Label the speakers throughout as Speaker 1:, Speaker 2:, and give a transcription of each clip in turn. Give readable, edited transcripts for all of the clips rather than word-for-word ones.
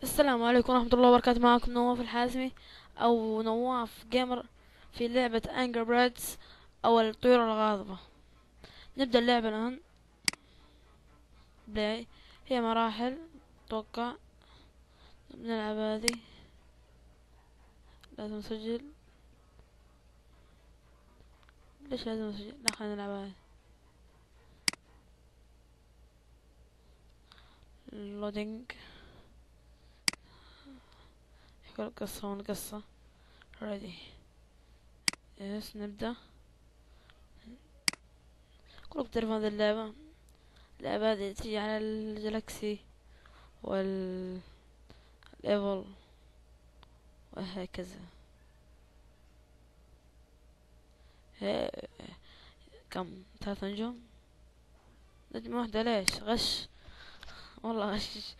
Speaker 1: السلام عليكم ورحمة الله وبركاته. معكم نواف الحازمي أو نواف جيمر في لعبة أنجر بريدز أو الطيور الغاضبة. نبدأ اللعبة الآن. بلاي. هي مراحل أتوقع. بنلعب هذه. لازم نسجل. ليش لازم نسجل؟ لا، خلينا نلعب هذه. لودينج. يحكي القصة والقصة. ريدي. يس، نبدأ. كلكم تعرفون هذه اللعبة هذه تجي على الجلاكسي والإيفل وهكذا. هي كم 3 نجوم. نجمة واحدة ليش غش؟ والله غش.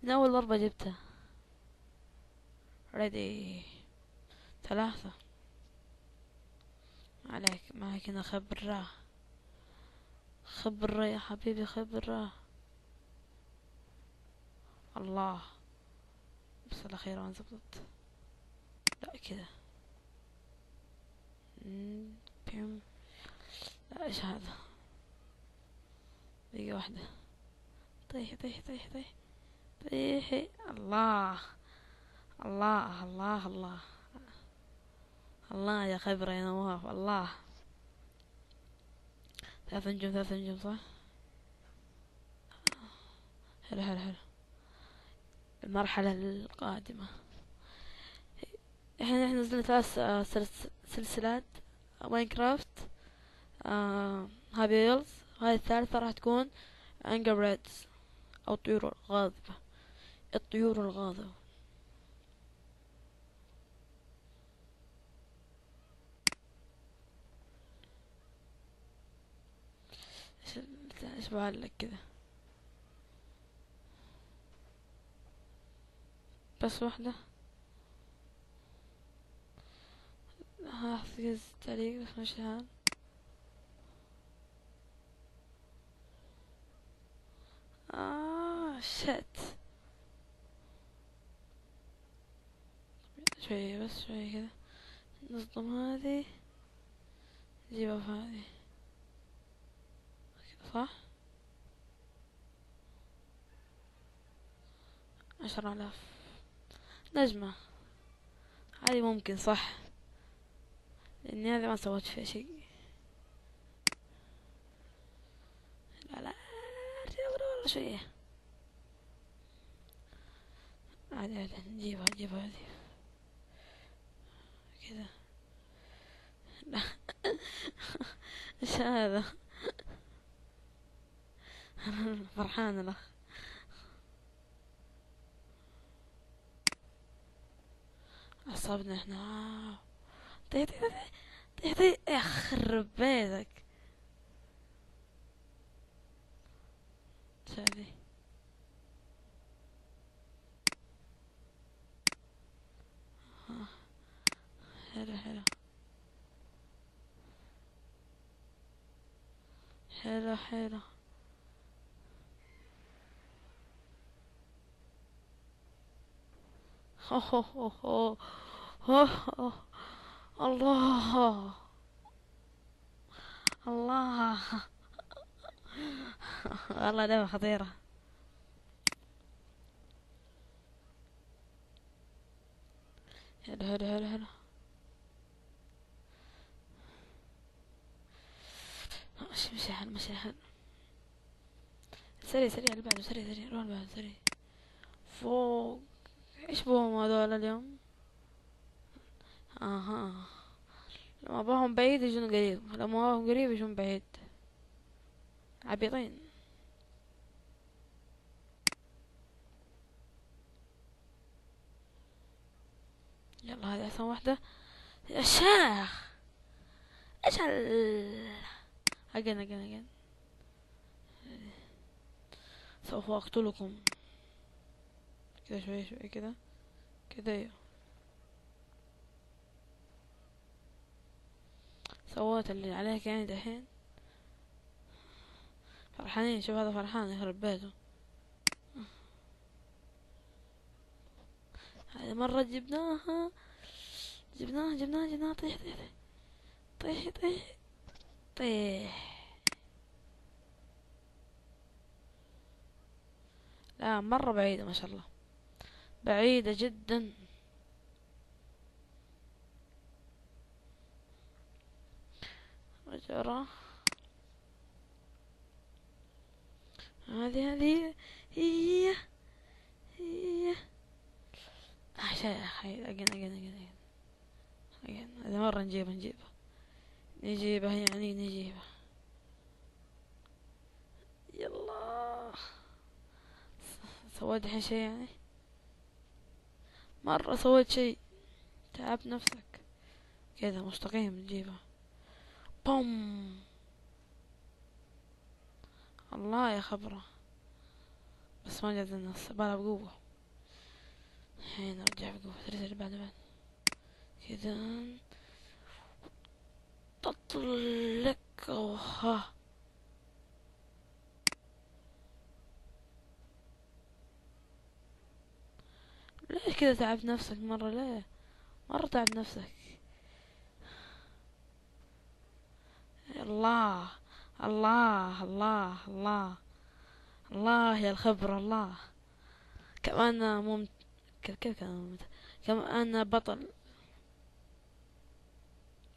Speaker 1: من أول ضربة جبتها. ريدي. 3. عليك معك هنا خبرة. خبرة يا حبيبي، خبرة. الله. بس الأخيرة ما زبطت. لا كذا. بيم. لا، ايش هذا؟ دقيقة واحدة. طيحي طيحي طيحي طيحي طيحي. الله الله الله الله. الله يا خبرة يا نواف، الله. 3 نجوم 3 نجوم صح. حلو حلو حلو. المرحلة القادمة. احنا نزلنا 3 سلسلات ماينكرافت. هابي ويلز. وهذه الثالثة راح تكون انجر ريدز او الطيور الغاضبة. الطيور الغاضبة. ايش ايش بعلق كذا؟ بس واحدة. هحجز تعليق بس مش هان. شت. شوية بس شوية كذا. نصدم هذه. نجيبها في هذه. كذا صح. 10,000 نجمة. هذه ممكن صح، لاني هذه ما سويت فيها شيء. لا لا. والله شوية. عادي عادي، نجيبها هذه كذا. لا. ايش هذا؟ فرحان الاخ. عصبنا احنا. طيح طيح طيح طيح طيح. يخرب بيتك. ايش هذي؟ حلو حلو حلو حلو. هو هو هو هو هو. الله الله. والله لعبة خطيرة. حلو حلو حلو حلو. مشي مشي حل مشي حل. سريع سريع اللي بعده، سريع سريع روح اللي بعده سريع. فوق. ايش بهم هذول اليوم؟ اها. لما اباهم بعيد يجون قريب، لما اباهم قريب يجون بعيد. عبيطين. يلا هذه احسن واحدة. يا شيخ. ايش اجن اجن اجن. سوف اقتلكم. كذا شوي شوي كذا. كذا ايوه. سويت اللي عليك يعني دحين. فرحانين، شوف هذا فرحان يخرب بيته. هذه مرة جبناها. جبناها. طيح طيح طيح طيح طيح. لا مرة بعيدة ما شاء الله، بعيدة جدا. رجع. هذه هي شيء أجن. هذه مرة نجيبها يعني نجيبها. يلا سويت الحين شيء يعني، مرة سويت شيء، تعبت نفسك. كذا مستقيم نجيبها. بوم. الله يا خبره، بس ما جد النص بالها بقوة. الحين نرجع بقوة. ترى بعد كذا تطلق. اوها ليش كذا تعبت نفسك مرة؟ ليه مرة تعبت نفسك؟ الله الله الله الله الله يا الخبرة. الله كمان كيف كان كمان بطل.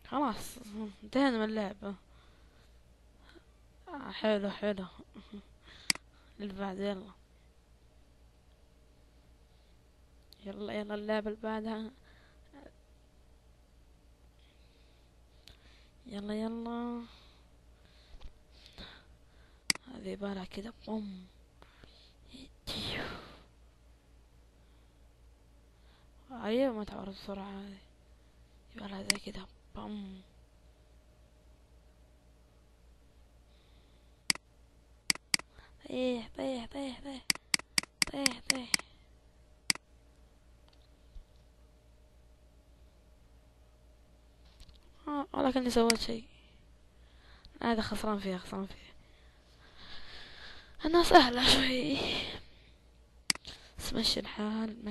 Speaker 1: خلاص انتهينا من اللعبة. حلو اللي بعد. يلا اللعبة اللي بعدها. يلا هذه بالها كذا. بوم. ايوه ما تعرف بسرعة هذه. يبالها زي كذا. بوم. طيح. ولكني سويت شيء. هذا خسران فيها. أنا سهلة شوي، بس مشي الحال.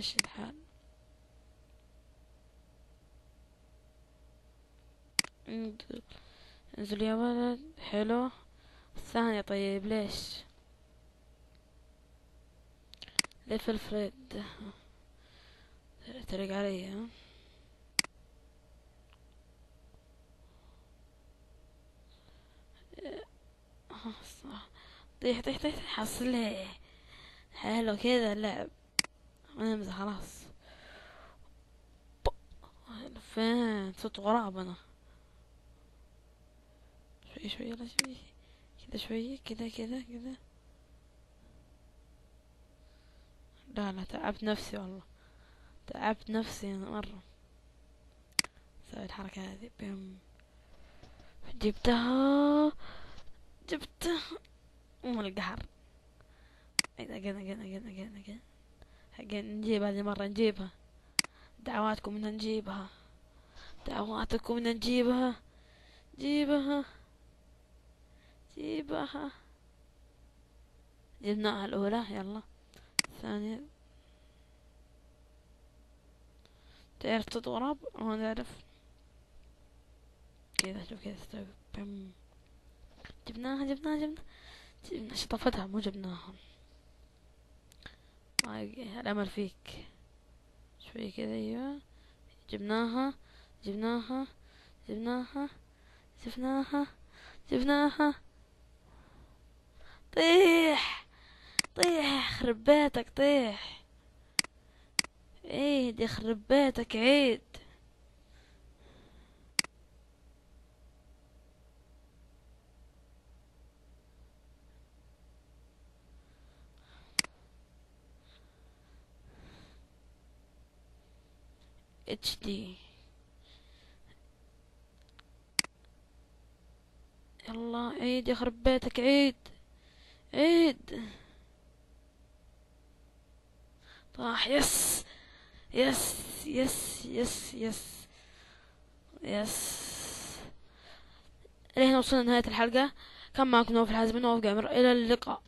Speaker 1: انزل يا ولد. حلو. الثانية. طيب ليش ليف الفريد تريق علي؟ ها طيح حصلي. حلو كذا اللعب. نمزح خلاص. فين صوت غراب انا. شوي يلا شوي كذا. شوي كذا. لا تعبت نفسي والله. تعبت نفسي انا مرة. سوي الحركة هذه. بيم. جبتها ام القهر. اجن نجيبها هذه مرة. نجيبها. دعواتكم ان نجيبها. جيبها. جبناها الأولى. يلا الثانية. تعرف تضرب ما نعرف كذا. شوف كذا استوي. بم. جبناها شطفتها مو جبناها. الأمل فيك. شوي كذا. ايوه جبناها. طيح خرب بيتك. طيح. عيد يخرب بيتك عيد. HD. يلا عيد يخرب بيتك عيد. طاح. يس الحين وصلنا لنهاية الحلقة. كان معكم نوف الحازم. نوف جامر. إلى اللقاء.